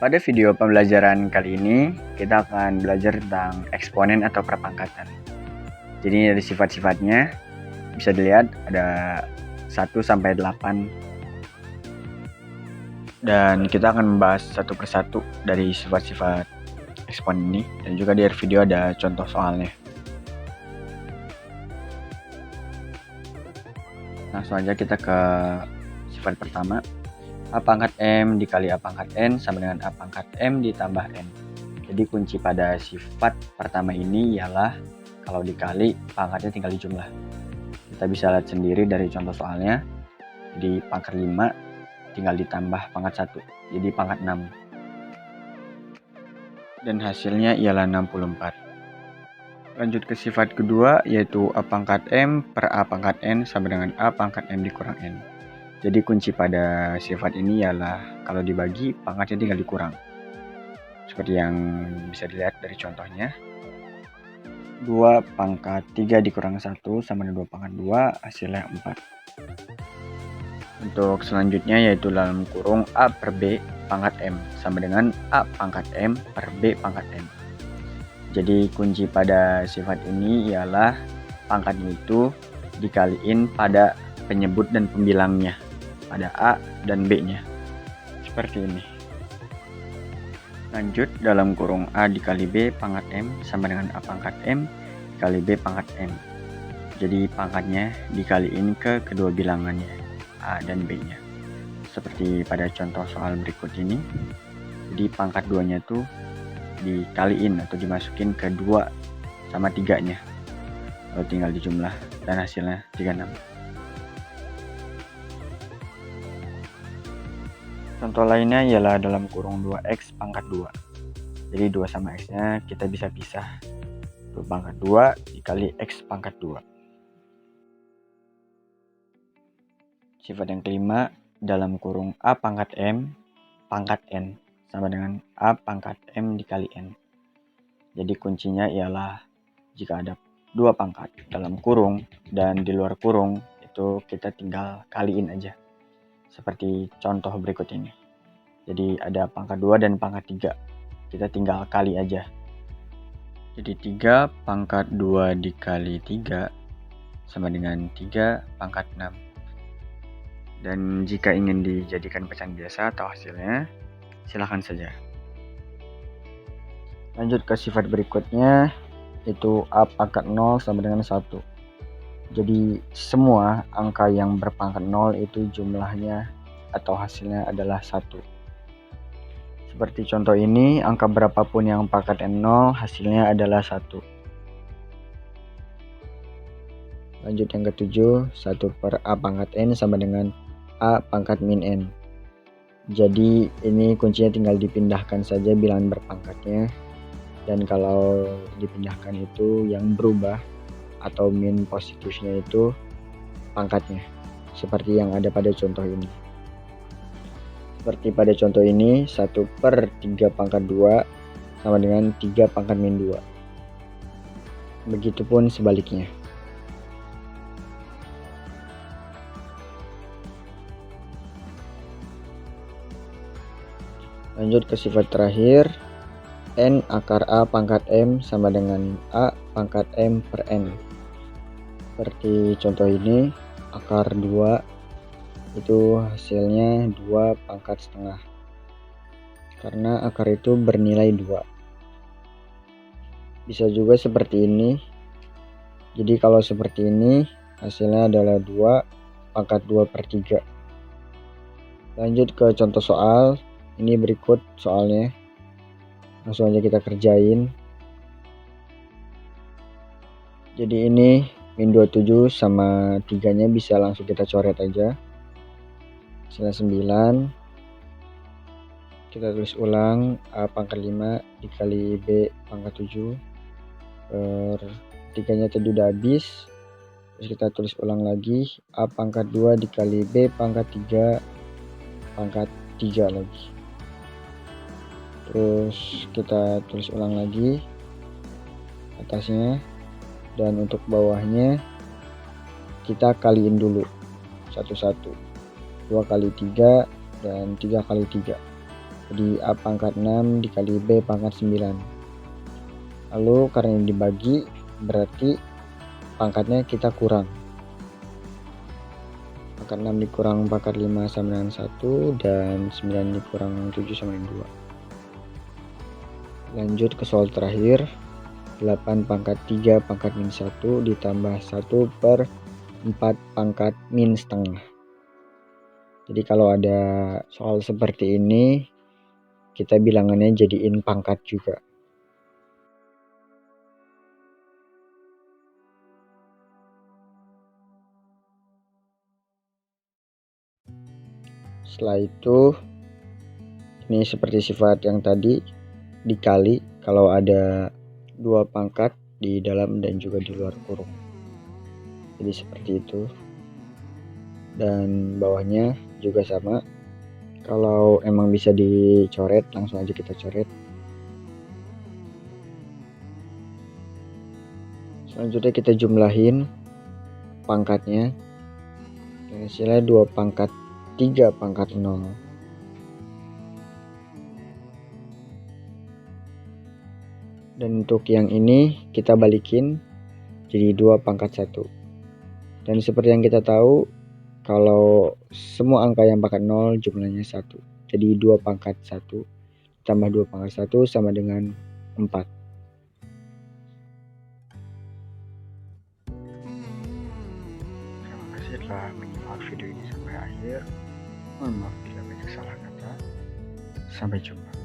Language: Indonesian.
Pada video pembelajaran kali ini, kita akan belajar tentang eksponen atau perpangkatan. Jadi dari sifat-sifatnya, bisa dilihat ada 1 sampai 8. Dan kita akan membahas satu persatu dari sifat-sifat eksponen ini. Dan juga di video ada contoh soalnya. Langsung aja kita ke sifat pertama. A pangkat M dikali A pangkat N sama dengan A pangkat M ditambah N. Jadi kunci pada sifat pertama ini ialah kalau dikali pangkatnya tinggal dijumlah. Kita bisa lihat sendiri dari contoh soalnya. Jadi pangkat 5 tinggal ditambah pangkat 1. Jadi pangkat 6. Dan hasilnya ialah 64. Lanjut ke sifat kedua yaitu A pangkat M per A pangkat N sama dengan A pangkat M dikurang N. Jadi kunci pada sifat ini ialah kalau dibagi pangkatnya tinggal dikurang. Seperti yang bisa dilihat dari contohnya. 2 pangkat 3 dikurang 1 sama dengan 2 pangkat 2 hasilnya 4. Untuk selanjutnya yaitu dalam kurung A per B pangkat M sama dengan A pangkat M per B pangkat M. Jadi kunci pada sifat ini ialah pangkatnya itu dikaliin pada penyebut dan pembilangnya. Pada A dan B-nya. Seperti ini. Lanjut dalam kurung A dikali B pangkat M sama dengan A pangkat M dikali B pangkat M. Jadi pangkatnya dikaliin ke kedua bilangannya A dan B-nya. Seperti pada contoh soal berikut ini. Jadi pangkat 2-nya tuh dikaliin atau dimasukin ke 2 sama 3-nya. Lalu tinggal dijumlah dan hasilnya 36. Contoh lainnya ialah dalam kurung 2x pangkat 2. Jadi 2 sama x-nya kita bisa pisah. 2 pangkat 2 dikali x pangkat 2. Sifat yang kelima dalam kurung A pangkat M pangkat N sama dengan A pangkat M dikali N. Jadi kuncinya ialah jika ada 2 pangkat dalam kurung dan di luar kurung itu kita tinggal kaliin aja. Seperti contoh berikut ini. Jadi ada pangkat 2 dan pangkat 3. Kita tinggal kali aja. Jadi 3 pangkat 2 dikali 3 sama dengan 3 pangkat 6. Dan jika ingin dijadikan pecahan biasa atau hasilnya, silakan saja. Lanjut ke sifat berikutnya, yaitu A pangkat 0 sama dengan 1. Jadi semua angka yang berpangkat 0 itu jumlahnya atau hasilnya adalah 1. Seperti contoh ini, angka berapapun yang pangkatnya 0 hasilnya adalah 1. Lanjut yang ketujuh, 1 per A pangkat N sama dengan A pangkat min N. Jadi ini kuncinya tinggal dipindahkan saja bilangan berpangkatnya. Dan kalau dipindahkan itu yang berubah atau min positifnya itu pangkatnya. Seperti yang ada pada contoh ini. Seperti pada contoh ini, 1 per 3 pangkat 2 sama dengan 3 pangkat min 2. Begitupun sebaliknya. Lanjut ke sifat terakhir. N akar A pangkat M sama dengan A pangkat M per N. Seperti contoh ini, akar 2 itu hasilnya 2 pangkat setengah. Karena akar itu bernilai 2. Bisa juga seperti ini. Jadi kalau seperti ini, hasilnya adalah 2 pangkat 2 per 3. Lanjut ke contoh soal. Ini berikut soalnya. Langsung aja kita kerjain. Jadi ini min 27 sama 3 nya bisa langsung kita coret aja. Hasilnya 9. Kita tulis ulang A pangkat 5 dikali B pangkat 7 per 3 nya tadi udah habis. Terus kita tulis ulang lagi A pangkat 2 dikali B pangkat 3 pangkat 3 lagi. Terus kita tulis ulang lagi atasnya, dan untuk bawahnya kita kaliin dulu satu-satu. 2 kali 3 dan 3 kali 3. Jadi A pangkat 6 dikali B pangkat 9. Lalu karena dibagi berarti pangkatnya kita kurang. Pangkat 6 dikurang pangkat 5 sama dengan 1 dan 9 dikurang 7 sama dengan 2. Lanjut ke soal terakhir. 8 pangkat 3 pangkat min 1 ditambah 1 per 4 pangkat min setengah. Jadi kalau ada soal seperti ini, kita bilangannya jadiin pangkat juga. Setelah itu, ini seperti sifat yang tadi, dikali kalau ada 2 pangkat di dalam dan juga di luar kurung. Jadi seperti itu. Dan bawahnya juga sama. Kalau emang bisa dicoret, langsung aja kita coret. Selanjutnya kita jumlahin pangkatnya. Hasilnya 2 pangkat 3 pangkat 0. Dan untuk yang ini kita balikin jadi 2 pangkat 1. Dan seperti yang kita tahu, kalau semua angka yang pangkat 0 jumlahnya 1. Jadi 2 pangkat 1 tambah 2 pangkat 1 sama dengan 4. Terima kasih telah menyimak video ini sampai akhir. Mohon maaf bila banyak salah kata. Sampai jumpa.